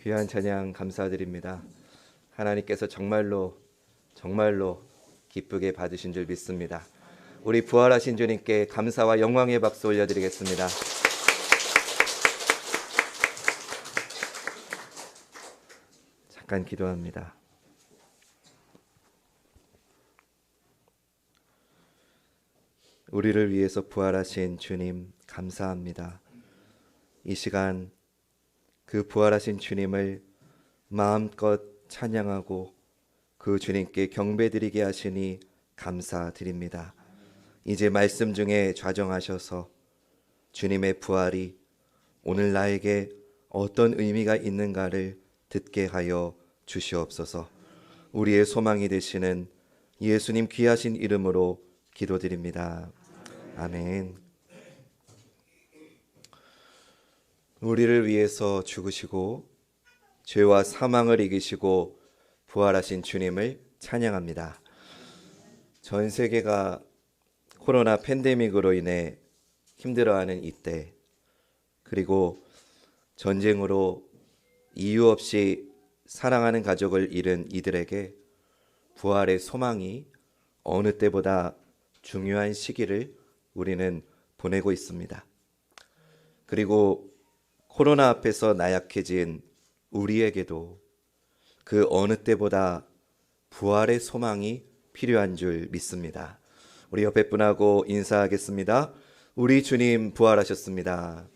귀한 찬양 감사드립니다. 하나님께서 정말로 기쁘게 받으신 줄 믿습니다. 우리 부활하신 주님께 감사와 영광의 박수 올려드리겠습니다. 잠깐 기도합니다. 우리를 위해서 부활하신 주님 감사합니다. 이 시간 그 부활하신 주님을 마음껏 찬양하고 그 주님께 경배드리게 하시니 감사드립니다. 이제 말씀 중에 좌정하셔서 주님의 부활이 오늘 나에게 어떤 의미가 있는가를 듣게 하여 주시옵소서. 우리의 소망이 되시는 예수님 귀하신 이름으로 기도드립니다. 아멘. 우리를 위해서 죽으시고 죄와 사망을 이기시고 부활하신 주님을 찬양합니다. 전 세계가 코로나 팬데믹으로 인해 힘들어하는 이때, 그리고 전쟁으로 이유 없이 사랑하는 가족을 잃은 이들에게 부활의 소망이 어느 때보다 중요한 시기를 우리는 보내고 있습니다. 그리고 코로나 앞에서 나약해진 우리에게도 그 어느 때보다 부활의 소망이 필요한 줄 믿습니다. 우리 옆에 분하고 인사하겠습니다. 우리 주님 부활하셨습니다.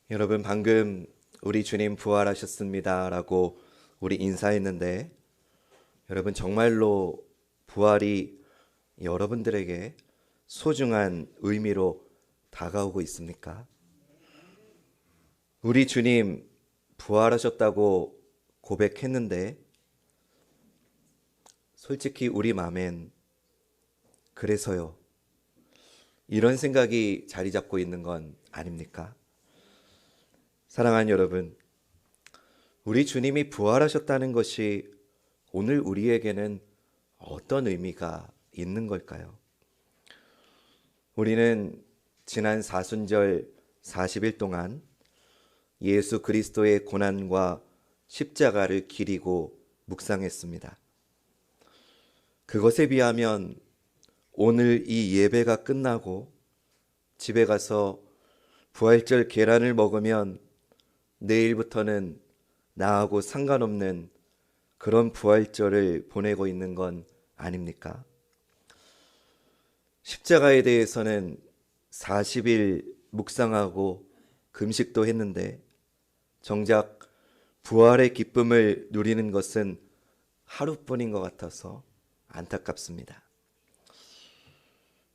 여러분, 방금 우리 주님 부활하셨습니다 라고 우리 인사했는데, 여러분 정말로 부활이 여러분들에게 소중한 의미로 다가오고 있습니까? 우리 주님 부활하셨다고 고백했는데 솔직히 우리 마음엔 그래서요, 이런 생각이 자리 잡고 있는 건 아닙니까? 사랑하는 여러분, 우리 주님이 부활하셨다는 것이 오늘 우리에게는 어떤 의미가 있는 걸까요? 우리는 지난 사순절 40일 동안 예수 그리스도의 고난과 십자가를 기리고 묵상했습니다. 그것에 비하면 오늘 이 예배가 끝나고 집에 가서 부활절 계란을 먹으면 내일부터는 나하고 상관없는 그런 부활절을 보내고 있는 건 아닙니까? 십자가에 대해서는 40일 묵상하고 금식도 했는데 정작 부활의 기쁨을 누리는 것은 하루뿐인 것 같아서 안타깝습니다.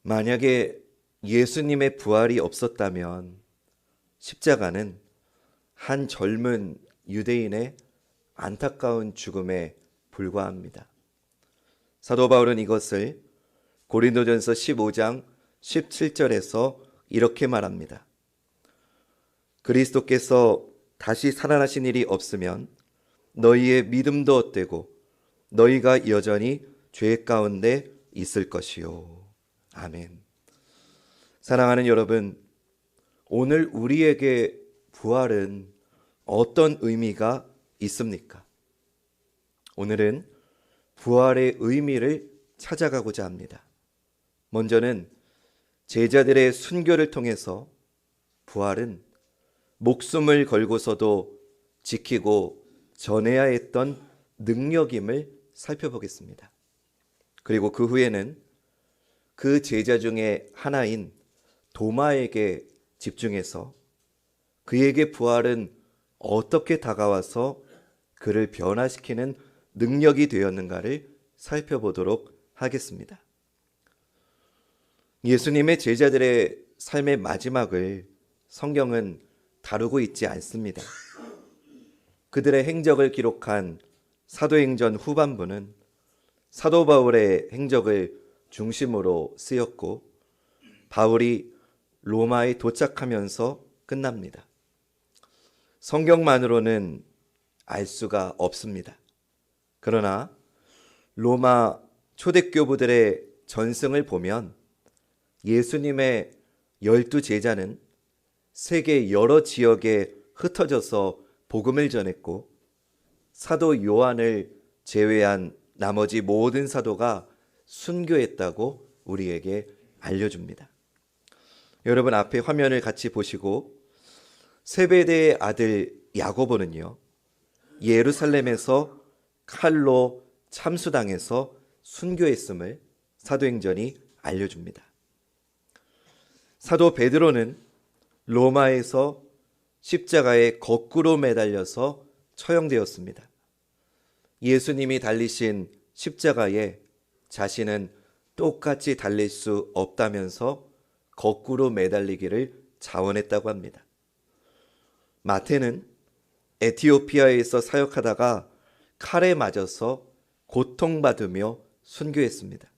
만약에 예수님의 부활이 없었다면 십자가는 한 젊은 유대인의 안타까운 죽음에 불과합니다. 사도 바울은 이것을 고린도전서 15장 17절에서 이렇게 말합니다. 그리스도께서 다시 살아나신 일이 없으면 너희의 믿음도 헛되고 너희가 여전히 죄 가운데 있을 것이요. 아멘. 사랑하는 여러분, 오늘 우리에게 부활은 어떤 의미가 있습니까? 오늘은 부활의 의미를 찾아가고자 합니다. 먼저는 제자들의 순교를 통해서 부활은 목숨을 걸고서도 지키고 전해야 했던 능력임을 살펴보겠습니다. 그리고 그 후에는 그 제자 중에 하나인 도마에게 집중해서 그에게 부활은 어떻게 다가와서 그를 변화시키는 능력이 되었는가를 살펴보도록 하겠습니다. 예수님의 제자들의 삶의 마지막을 성경은 다루고 있지 않습니다. 그들의 행적을 기록한 사도행전 후반부는 사도 바울의 행적을 중심으로 쓰였고 바울이 로마에 도착하면서 끝납니다. 성경만으로는 알 수가 없습니다. 그러나 로마 초대교부들의 전승을 보면 예수님의 12 제자는 세계 여러 지역에 흩어져서 복음을 전했고, 사도 요한을 제외한 나머지 모든 사도가 순교했다고 우리에게 알려줍니다. 여러분, 앞에 화면을 같이 보시고, 세베대의 아들 야고보는요, 예루살렘에서 칼로 참수당해서 순교했음을 사도행전이 알려줍니다. 사도 베드로는 로마에서 십자가에 거꾸로 매달려서 처형되었습니다. 예수님이 달리신 십자가에 자신은 똑같이 달릴 수 없다면서 거꾸로 매달리기를 자원했다고 합니다. 마태는 에티오피아에서 사역하다가 칼에 맞아서 고통받으며 순교했습니다.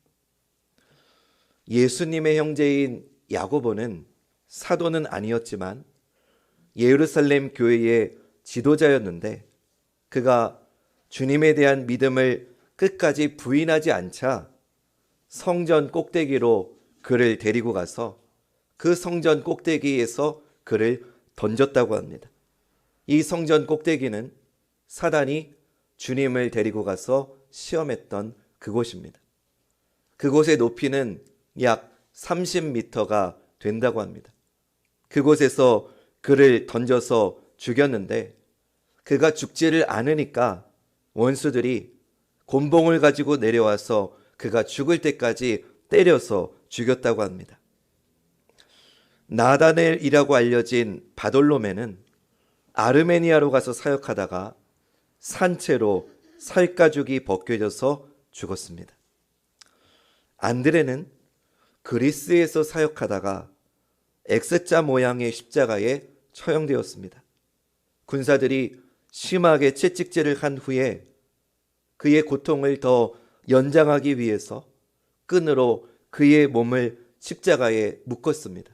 예수님의 형제인 야고보는 사도는 아니었지만 예루살렘 교회의 지도자였는데, 그가 주님에 대한 믿음을 끝까지 부인하지 않자 성전 꼭대기로 그를 데리고 가서 그 성전 꼭대기에서 그를 던졌다고 합니다. 이 성전 꼭대기는 사단이 주님을 데리고 가서 시험했던 그곳입니다. 그곳의 높이는 약 30m가 된다고 합니다. 그곳에서 그를 던져서 죽였는데, 그가 죽지를 않으니까 원수들이 곤봉을 가지고 내려와서 그가 죽을 때까지 때려서 죽였다고 합니다. 나다넬이라고 알려진 바돌로메는 아르메니아로 가서 사역하다가 산채로 살가죽이 벗겨져서 죽었습니다. 안드레는 그리스에서 사역하다가 X자 모양의 십자가에 처형되었습니다. 군사들이 심하게 채찍질을 한 후에 그의 고통을 더 연장하기 위해서 끈으로 그의 몸을 십자가에 묶었습니다.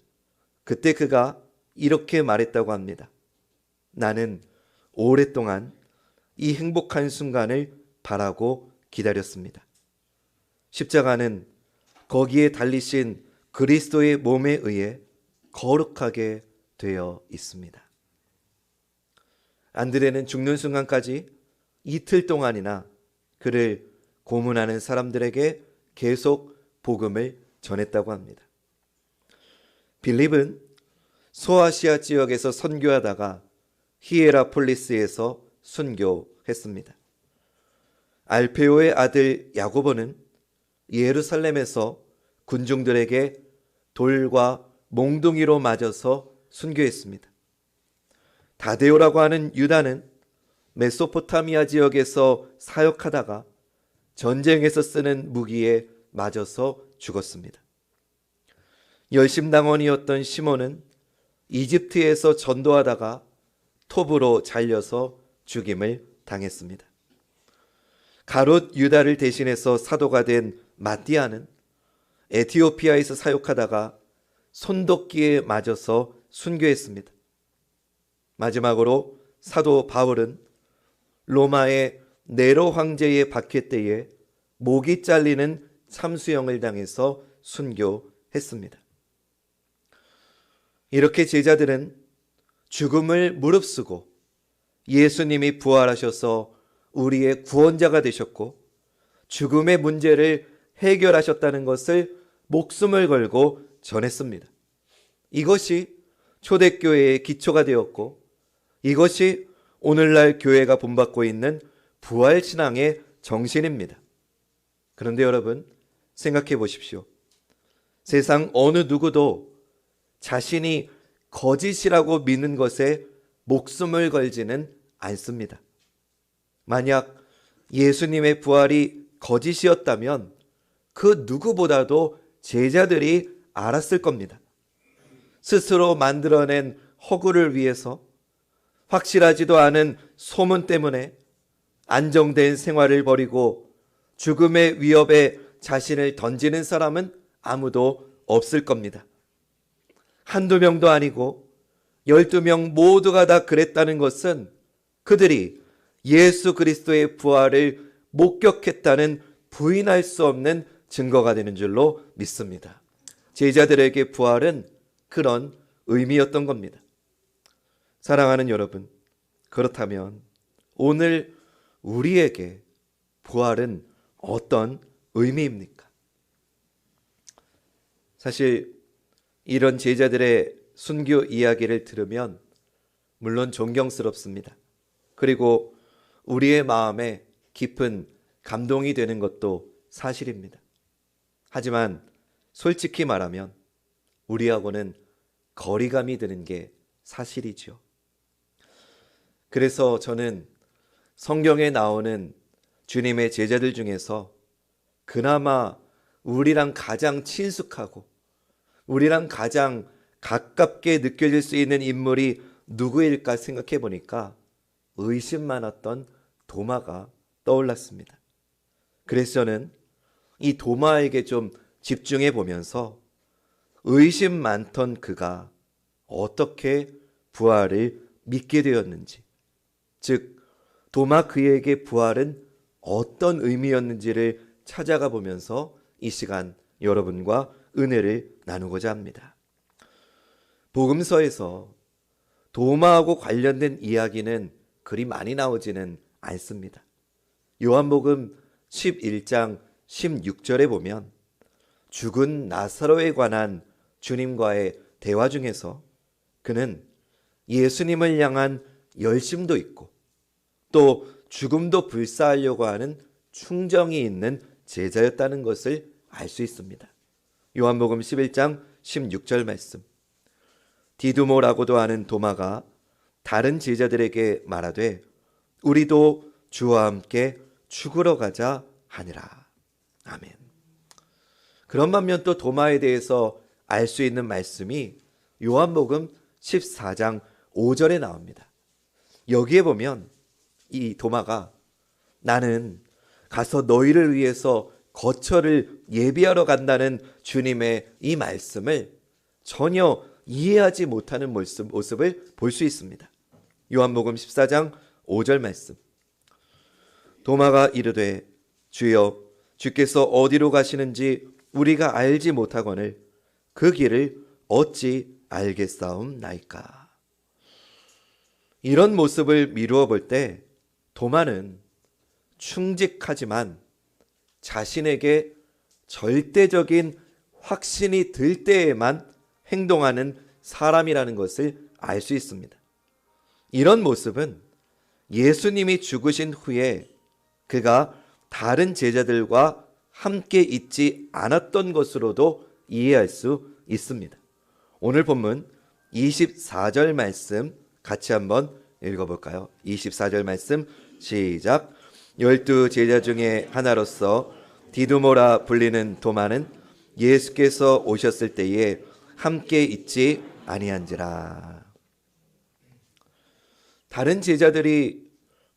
그때 그가 이렇게 말했다고 합니다. 나는 오랫동안 이 행복한 순간을 바라고 기다렸습니다. 십자가는 거기에 달리신 그리스도의 몸에 의해 거룩하게 되어 있습니다. 안드레는 죽는 순간까지 이틀 동안이나 그를 고문하는 사람들에게 계속 복음을 전했다고 합니다. 빌립은 소아시아 지역에서 선교하다가 히에라폴리스에서 순교했습니다. 알페오의 아들 야고보는 예루살렘에서 군중들에게 돌과 몽둥이로 맞아서 순교했습니다. 다데오라고 하는 유다는 메소포타미아 지역에서 사역하다가 전쟁에서 쓰는 무기에 맞아서 죽었습니다. 열심당원이었던 시몬은 이집트에서 전도하다가 톱으로 잘려서 죽임을 당했습니다. 가롯 유다를 대신해서 사도가 된 마띠아는 에티오피아에서 사역하다가 손도끼에 맞아서 순교했습니다. 마지막으로 사도 바울은 로마의 네로 황제의 박해 때에 목이 잘리는 참수형을 당해서 순교했습니다. 이렇게 제자들은 죽음을 무릅쓰고 예수님이 부활하셔서 우리의 구원자가 되셨고 죽음의 문제를 해결하셨다는 것을 목숨을 걸고 전했습니다. 이것이 초대교회의 기초가 되었고, 이것이 오늘날 교회가 본받고 있는 부활신앙의 정신입니다. 그런데 여러분, 생각해 보십시오. 세상 어느 누구도 자신이 거짓이라고 믿는 것에 목숨을 걸지는 않습니다. 만약 예수님의 부활이 거짓이었다면 그 누구보다도 제자들이 알았을 겁니다. 스스로 만들어낸 허구를 위해서, 확실하지도 않은 소문 때문에 안정된 생활을 버리고 죽음의 위협에 자신을 던지는 사람은 아무도 없을 겁니다. 한두 명도 아니고 12명 모두가 다 그랬다는 것은 그들이 예수 그리스도의 부활을 목격했다는 부인할 수 없는 증거가 되는 줄로 믿습니다. 제자들에게 부활은 그런 의미였던 겁니다. 사랑하는 여러분, 그렇다면 오늘 우리에게 부활은 어떤 의미입니까? 사실 이런 제자들의 순교 이야기를 들으면 물론 존경스럽습니다. 그리고 우리의 마음에 깊은 감동이 되는 것도 사실입니다. 하지만 솔직히 말하면 우리하고는 거리감이 드는 게 사실이죠. 그래서 저는 성경에 나오는 주님의 제자들 중에서 그나마 우리랑 가장 친숙하고 우리랑 가장 가깝게 느껴질 수 있는 인물이 누구일까 생각해 보니까 의심 많았던 도마가 떠올랐습니다. 그래서 저는 이 도마에게 좀 집중해 보면서 의심 많던 그가 어떻게 부활을 믿게 되었는지, 즉 도마 그에게 부활은 어떤 의미였는지를 찾아가 보면서 이 시간 여러분과 은혜를 나누고자 합니다. 복음서에서 도마하고 관련된 이야기는 그리 많이 나오지는 않습니다. 요한복음 11장 16절에 보면 죽은 나사로에 관한 주님과의 대화 중에서 그는 예수님을 향한 열심도 있고 또 죽음도 불사하려고 하는 충정이 있는 제자였다는 것을 알 수 있습니다. 요한복음 11장 16절 말씀. 디두모라고도 하는 도마가 다른 제자들에게 말하되 우리도 주와 함께 죽으러 가자 하니라. 아멘. 그런 반면 또 도마에 대해서 알 수 있는 말씀이 요한복음 14장 5절에 나옵니다. 여기에 보면 이 도마가 나는 가서 너희를 위해서 거처를 예비하러 간다는 주님의 이 말씀을 전혀 이해하지 못하는 모습을 볼 수 있습니다. 요한복음 14장 5절 말씀. 도마가 이르되 주여 주께서 어디로 가시는지 우리가 알지 못하거늘 그 길을 어찌 알겠사옵나이까. 이런 모습을 미루어 볼 때 도마는 충직하지만 자신에게 절대적인 확신이 들 때에만 행동하는 사람이라는 것을 알 수 있습니다. 이런 모습은 예수님이 죽으신 후에 그가 다른 제자들과 함께 있지 않았던 것으로도 이해할 수 있습니다. 오늘 본문 24절 말씀 같이 한번 읽어볼까요? 24절 말씀 시작. 12 제자 중에 하나로서 디두모라 불리는 도마는 예수께서 오셨을 때에 함께 있지 아니한지라. 다른 제자들이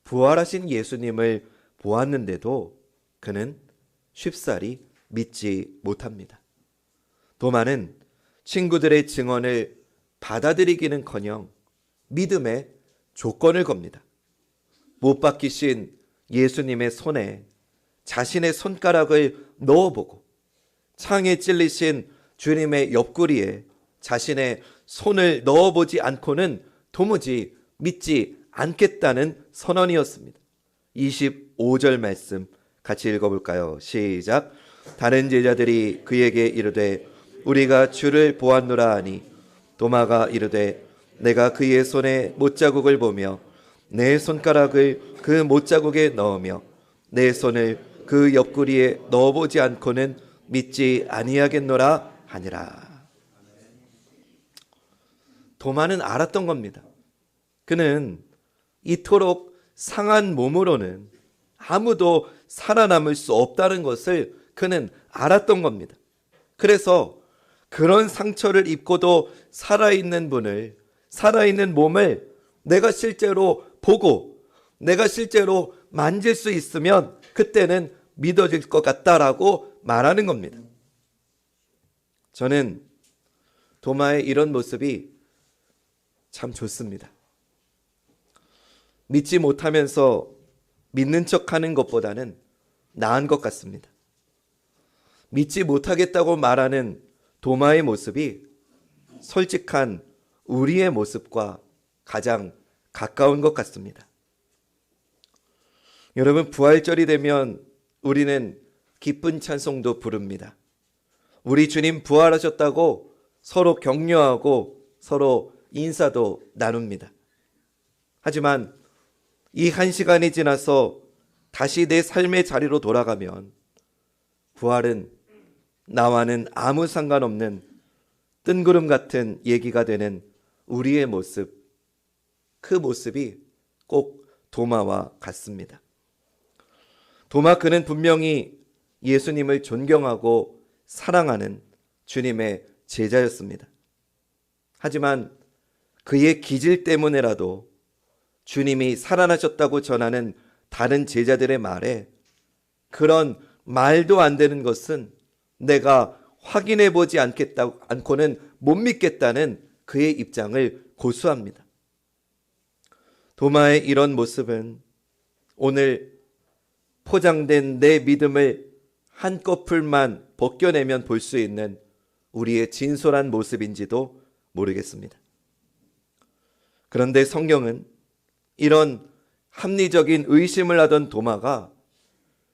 부활하신 예수님을 보았는데도 그는 쉽사리 믿지 못합니다. 도마는 친구들의 증언을 받아들이기는커녕 믿음의 조건을 겁니다. 못 박히신 예수님의 손에 자신의 손가락을 넣어보고 창에 찔리신 주님의 옆구리에 자신의 손을 넣어보지 않고는 도무지 믿지 않겠다는 선언이었습니다. 25절 말씀 같이 읽어볼까요? 시작. 다른 제자들이 그에게 이르되 우리가 주를 보았노라 하니 도마가 이르되 내가 그의 손에 못자국을 보며 내 손가락을 그 못자국에 넣으며 내 손을 그 옆구리에 넣어보지 않고는 믿지 아니하겠노라 하니라. 도마는 알았던 겁니다. 그는 이토록 상한 몸으로는 아무도 살아남을 수 없다는 것을 그는 알았던 겁니다. 그래서 그런 상처를 입고도 살아있는 분을, 살아있는 몸을 내가 실제로 보고 내가 실제로 만질 수 있으면 그때는 믿어질 것 같다라고 말하는 겁니다. 저는 도마의 이런 모습이 참 좋습니다. 믿지 못하면서 믿는 척하는 것보다는 나은 것 같습니다. 믿지 못하겠다고 말하는 도마의 모습이 솔직한 우리의 모습과 가장 가까운 것 같습니다. 여러분, 부활절이 되면 우리는 기쁜 찬송도 부릅니다. 우리 주님 부활하셨다고 서로 격려하고 서로 인사도 나눕니다. 하지만 이 한 시간이 지나서 다시 내 삶의 자리로 돌아가면 부활은 나와는 아무 상관없는 뜬구름 같은 얘기가 되는 우리의 모습, 그 모습이 꼭 도마와 같습니다. 도마, 그는 분명히 예수님을 존경하고 사랑하는 주님의 제자였습니다. 하지만 그의 기질 때문에라도 주님이 살아나셨다고 전하는 다른 제자들의 말에 그런 말도 안 되는 것은 내가 확인해 보지 않고는 못 믿겠다는 그의 입장을 고수합니다. 도마의 이런 모습은 오늘 포장된 내 믿음을 한꺼풀만 벗겨내면 볼 수 있는 우리의 진솔한 모습인지도 모르겠습니다. 그런데 성경은 이런 합리적인 의심을 하던 도마가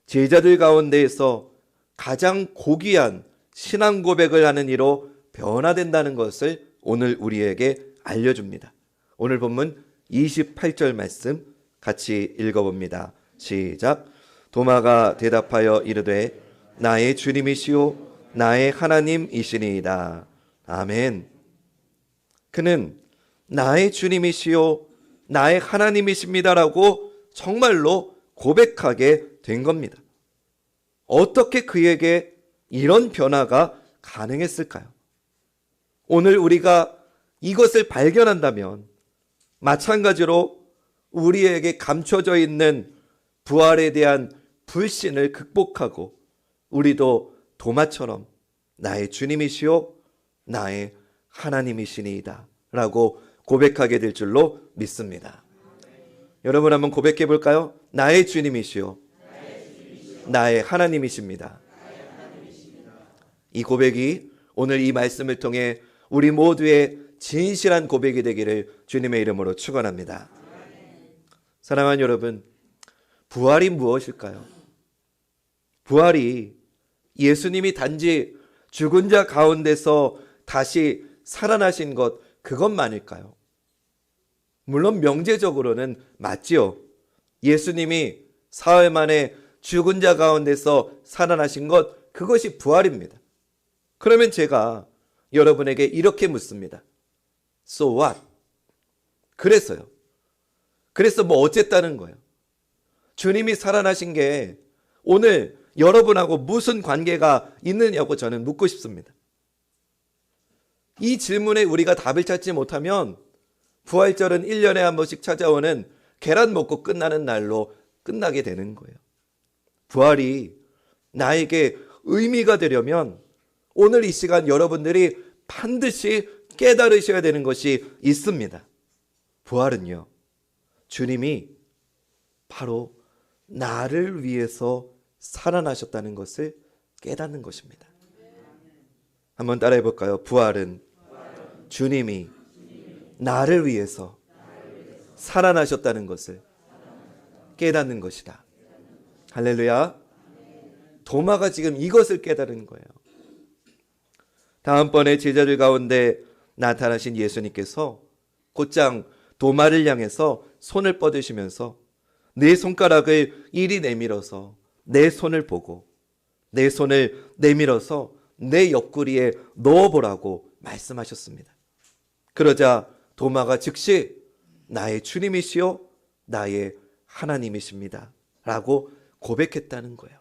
제자들 가운데에서 가장 고귀한 신앙 고백을 하는 이로 변화된다는 것을 오늘 우리에게 알려줍니다. 오늘 본문 28절 말씀 같이 읽어봅니다. 시작. 도마가 대답하여 이르되 나의 주님이시오 나의 하나님이시니이다. 아멘. 그는 나의 주님이시오 나의 하나님이십니다라고 정말로 고백하게 된 겁니다. 어떻게 그에게 이런 변화가 가능했을까요? 오늘 우리가 이것을 발견한다면 마찬가지로 우리에게 감춰져 있는 부활에 대한 불신을 극복하고 우리도 도마처럼 나의 주님이시오 나의 하나님이시니이다 라고 고백하게 될 줄로 믿습니다. 여러분 한번 고백해 볼까요? 나의 주님이시오 나의 하나님이십니다. 이 고백이 오늘 이 말씀을 통해 우리 모두의 진실한 고백이 되기를 주님의 이름으로 축원합니다. 사랑하는 여러분, 부활이 무엇일까요? 부활이 예수님이 단지 죽은 자 가운데서 다시 살아나신 것, 그것만일까요? 물론 명제적으로는 맞지요. 예수님이 사흘 만에 죽은 자 가운데서 살아나신 것, 그것이 부활입니다. 그러면 제가 여러분에게 이렇게 묻습니다. So what? 그래서요. 그래서 뭐 어쨌다는 거예요? 주님이 살아나신 게 오늘 여러분하고 무슨 관계가 있느냐고 저는 묻고 싶습니다. 이 질문에 우리가 답을 찾지 못하면 부활절은 1년에 한 번씩 찾아오는 계란 먹고 끝나는 날로 끝나게 되는 거예요. 부활이 나에게 의미가 되려면 오늘 이 시간 여러분들이 반드시 깨달으셔야 되는 것이 있습니다. 부활은요, 주님이 바로 나를 위해서 살아나셨다는 것을 깨닫는 것입니다. 한번 따라해 볼까요? 부활은 주님이 나를 위해서 살아나셨다는 것을 깨닫는 것이다. 할렐루야. 도마가 지금 이것을 깨달은 거예요. 다음번에 제자들 가운데 나타나신 예수님께서 곧장 도마를 향해서 손을 뻗으시면서 내 손가락을 이리 내밀어서 내 손을 보고 내 손을 내밀어서 내 옆구리에 넣어보라고 말씀하셨습니다. 그러자 도마가 즉시 나의 주님이시요 나의 하나님이십니다 라고 고백했다는 거예요.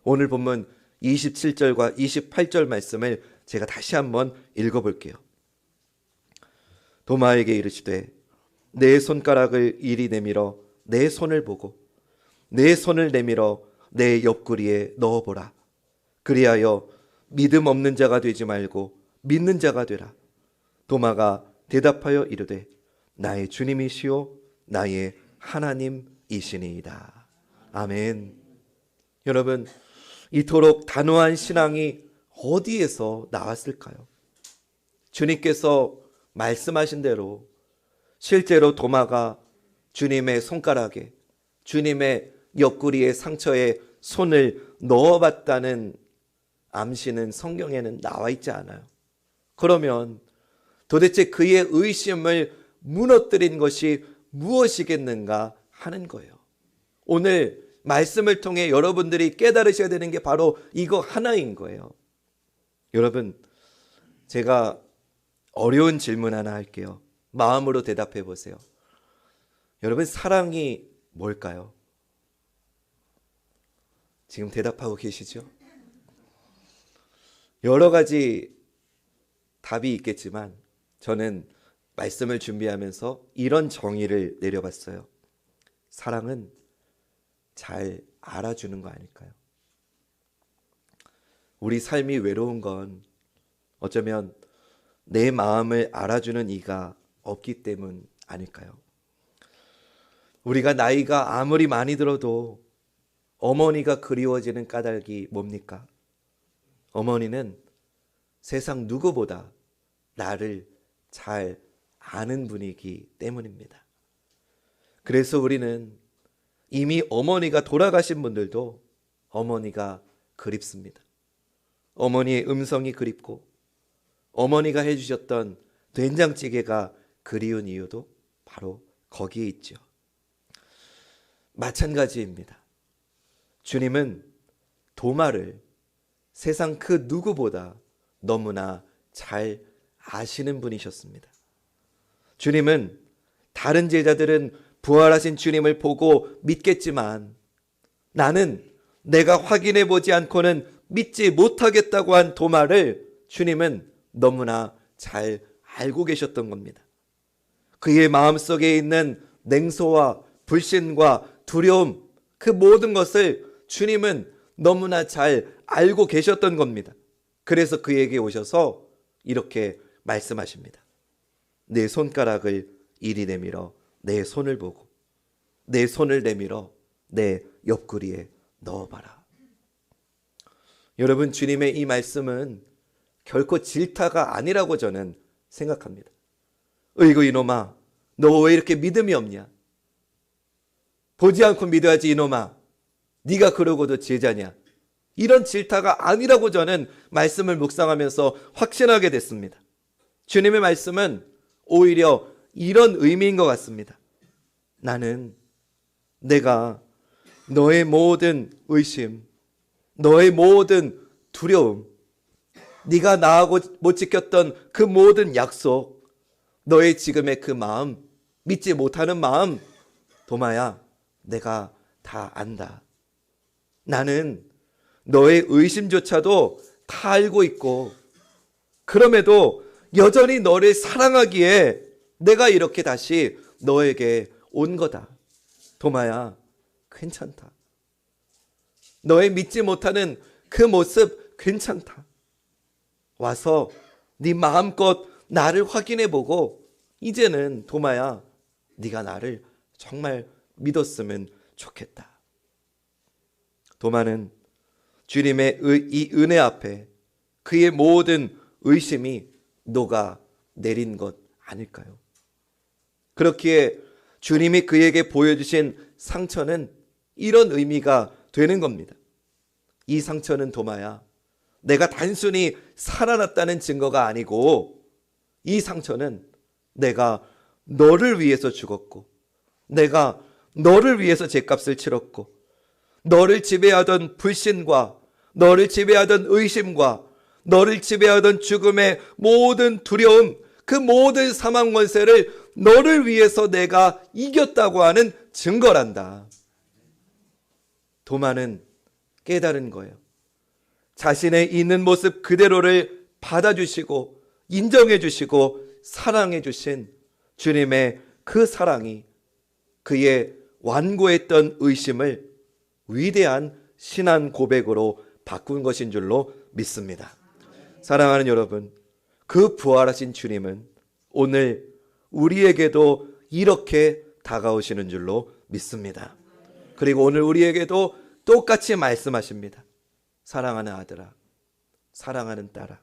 오늘 본문 27절과 28절 말씀을 제가 다시 한번 읽어볼게요. 도마에게 이르시되 내 손가락을 이리 내밀어 내 손을 보고 내 손을 내밀어 내 옆구리에 넣어보라. 그리하여 믿음 없는 자가 되지 말고 믿는 자가 되라. 도마가 대답하여 이르되 나의 주님이시요 나의 하나님이시니이다. 아멘. 여러분, 이토록 단호한 신앙이 어디에서 나왔을까요? 주님께서 말씀하신 대로 실제로 도마가 주님의 손가락에, 주님의 옆구리의 상처에 손을 넣어봤다는 암시는 성경에는 나와 있지 않아요. 그러면 도대체 그의 의심을 무너뜨린 것이 무엇이겠는가 하는 거예요. 오늘 말씀을 통해 여러분들이 깨달으셔야 되는 게 바로 이거 하나인 거예요. 여러분, 제가 어려운 질문 하나 할게요. 마음으로 대답해 보세요. 여러분, 사랑이 뭘까요? 지금 대답하고 계시죠? 여러 가지 답이 있겠지만 저는 말씀을 준비하면서 이런 정의를 내려봤어요. 사랑은 잘 알아주는 거 아닐까요? 우리 삶이 외로운 건 어쩌면 내 마음을 알아주는 이가 없기 때문 아닐까요? 우리가 나이가 아무리 많이 들어도 어머니가 그리워지는 까닭이 뭡니까? 어머니는 세상 누구보다 나를 잘 아는 분이기 때문입니다. 그래서 우리는 이미 어머니가 돌아가신 분들도 어머니가 그립습니다. 어머니의 음성이 그립고 어머니가 해주셨던 된장찌개가 그리운 이유도 바로 거기에 있죠. 마찬가지입니다. 주님은 도마를 세상 그 누구보다 너무나 잘 아시는 분이셨습니다. 주님은 다른 제자들은 부활하신 주님을 보고 믿겠지만 나는 내가 확인해 보지 않고는 믿지 못하겠다고 한 도마를 주님은 너무나 잘 알고 계셨던 겁니다. 그의 마음속에 있는 냉소와 불신과 두려움, 그 모든 것을 주님은 너무나 잘 알고 계셨던 겁니다. 그래서 그에게 오셔서 이렇게 말씀하십니다. 내 손가락을 이리 내밀어 내 손을 보고 내 손을 내밀어 내 옆구리에 넣어봐라. 여러분, 주님의 이 말씀은 결코 질타가 아니라고 저는 생각합니다. 어이구 이놈아, 너 왜 이렇게 믿음이 없냐? 보지 않고 믿어야지 이놈아, 네가 그러고도 제자냐? 이런 질타가 아니라고 저는 말씀을 묵상하면서 확신하게 됐습니다. 주님의 말씀은 오히려 이런 의미인 것 같습니다. 나는 내가 너의 모든 의심, 너의 모든 두려움, 네가 나하고 못 지켰던 그 모든 약속, 너의 지금의 그 마음, 믿지 못하는 마음, 도마야, 내가 다 안다. 나는 너의 의심조차도 다 알고 있고 그럼에도 여전히 너를 사랑하기에 내가 이렇게 다시 너에게 온 거다. 도마야, 괜찮다. 너의 믿지 못하는 그 모습 괜찮다. 와서 네 마음껏 나를 확인해보고 이제는 도마야, 네가 나를 정말 믿었으면 좋겠다. 도마는 주님의 이 은혜 앞에 그의 모든 의심이 녹아 내린 것 아닐까요? 그렇기에 주님이 그에게 보여주신 상처는 이런 의미가 되는 겁니다. 이 상처는 도마야, 내가 단순히 살아났다는 증거가 아니고 이 상처는 내가 너를 위해서 죽었고 내가 너를 위해서 죗값을 치렀고 너를 지배하던 불신과 너를 지배하던 의심과 너를 지배하던 죽음의 모든 두려움, 그 모든 사망 권세를 너를 위해서 내가 이겼다고 하는 증거란다. 도마는 깨달은 거예요. 자신의 있는 모습 그대로를 받아주시고 인정해 주시고 사랑해 주신 주님의 그 사랑이 그의 완고했던 의심을 위대한 신앙 고백으로 바꾼 것인 줄로 믿습니다. 사랑하는 여러분, 그 부활하신 주님은 오늘 우리에게도 이렇게 다가오시는 줄로 믿습니다. 그리고 오늘 우리에게도 똑같이 말씀하십니다. 사랑하는 아들아, 사랑하는 딸아,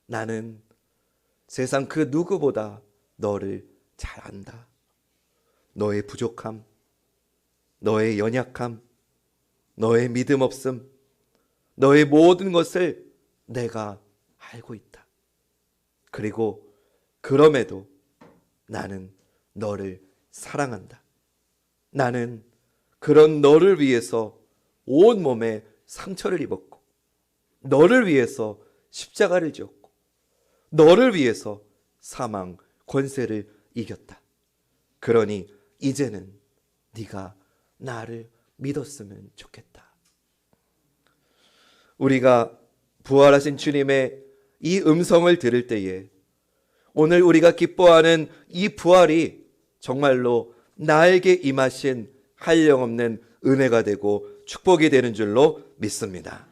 나는 세상 그 누구보다 너를 잘 안다. 너의 부족함, 너의 연약함, 너의 믿음 없음, 너의 모든 것을 내가 알고 있다. 그리고 그럼에도 나는 너를 사랑한다. 나는 그런 너를 위해서 온몸에 상처를 입었고, 너를 위해서 십자가를 지었고, 너를 위해서 사망 권세를 이겼다. 그러니 이제는 네가 나를 믿었으면 좋겠다. 우리가 부활하신 주님의 이 음성을 들을 때에 오늘 우리가 기뻐하는 이 부활이 정말로 나에게 임하신 한량없는 은혜가 되고 축복이 되는 줄로 믿습니다.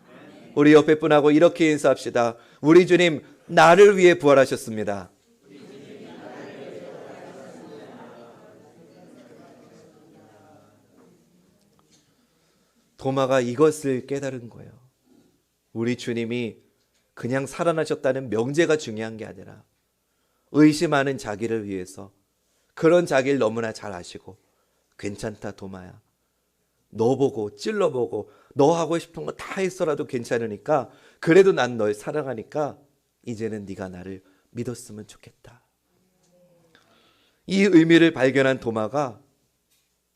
우리 옆에 분하고 이렇게 인사합시다. 우리 주님 나를 위해 부활하셨습니다. 도마가 이것을 깨달은 거예요. 우리 주님이 그냥 살아나셨다는 명제가 중요한 게 아니라 의심하는 자기를 위해서, 그런 자기를 너무나 잘 아시고, 괜찮다 도마야, 너 보고 찔러보고 너 하고 싶은 거 다 했어라도 괜찮으니까, 그래도 난 널 사랑하니까 이제는 네가 나를 믿었으면 좋겠다. 이 의미를 발견한 도마가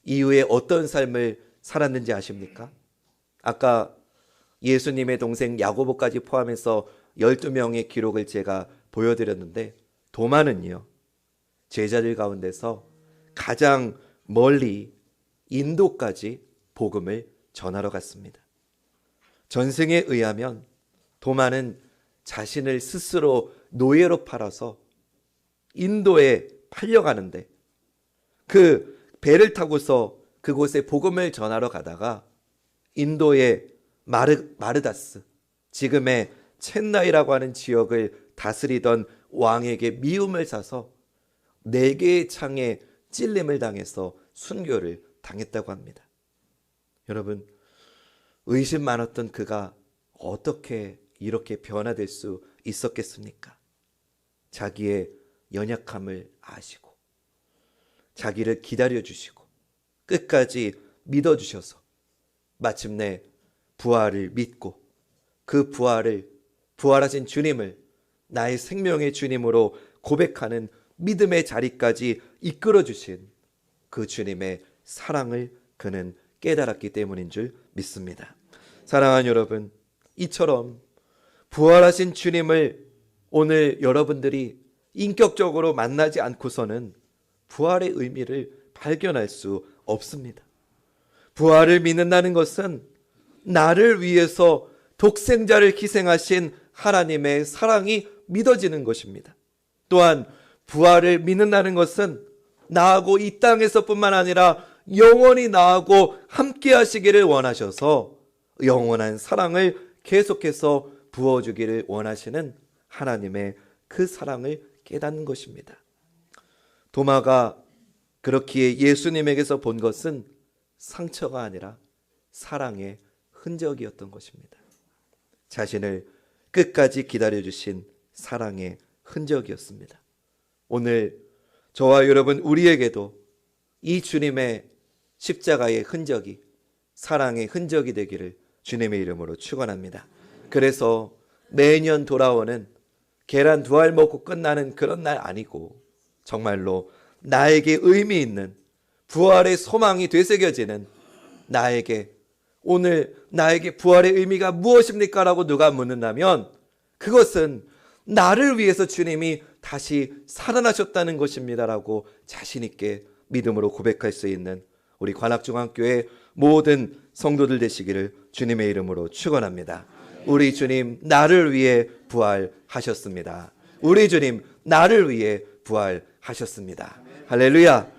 이후에 어떤 삶을 살았는지 아십니까? 아까 예수님의 동생 야고보까지 포함해서 12명의 기록을 제가 보여드렸는데, 도마는요, 제자들 가운데서 가장 멀리 인도까지 복음을 전하러 갔습니다. 전승에 의하면 도마는 자신을 스스로 노예로 팔아서 인도에 팔려가는데, 그 배를 타고서 그곳에 복음을 전하러 가다가 인도의 마르다스, 지금의 첸나이라고 하는 지역을 다스리던 왕에게 미움을 사서 4개의 창에 찔림을 당해서 순교를 당했다고 합니다. 여러분, 의심 많았던 그가 어떻게 이렇게 변화될 수 있었겠습니까? 자기의 연약함을 아시고 자기를 기다려주시고 끝까지 믿어주셔서 마침내 부활을 믿고, 그 부활하신 주님을 나의 생명의 주님으로 고백하는 믿음의 자리까지 이끌어주신 그 주님의 사랑을 그는 깨달았기 때문인 줄 믿습니다. 사랑하는 여러분, 이처럼 부활하신 주님을 오늘 여러분들이 인격적으로 만나지 않고서는 부활의 의미를 발견할 수 없습니다. 부활을 믿는다는 것은 나를 위해서 독생자를 희생하신 하나님의 사랑이 믿어지는 것입니다. 또한 부활을 믿는다는 것은 나하고 이 땅에서뿐만 아니라 영원히 나하고 함께 하시기를 원하셔서 영원한 사랑을 계속해서 부어주기를 원하시는 하나님의 그 사랑을 깨닫는 것입니다. 도마가 그렇기에 예수님에게서 본 것은 상처가 아니라 사랑의 흔적이었던 것입니다. 자신을 끝까지 기다려주신 사랑의 흔적이었습니다. 오늘 저와 여러분 우리에게도 이 주님의 십자가의 흔적이 사랑의 흔적이 되기를 주님의 이름으로 축원합니다. 그래서 매년 돌아오는 계란 2알 먹고 끝나는 그런 날 아니고, 정말로 나에게 의미 있는 부활의 소망이 되새겨지는, 오늘 나에게 부활의 의미가 무엇입니까? 라고 누가 묻는다면 그것은 나를 위해서 주님이 다시 살아나셨다는 것입니다 라고 자신 있게 믿음으로 고백할 수 있는 우리 관악중앙교회 모든 성도들 되시기를 주님의 이름으로 축원합니다. 우리 주님 나를 위해 부활하셨습니다. 우리 주님 나를 위해 부활하셨습니다. 할렐루야.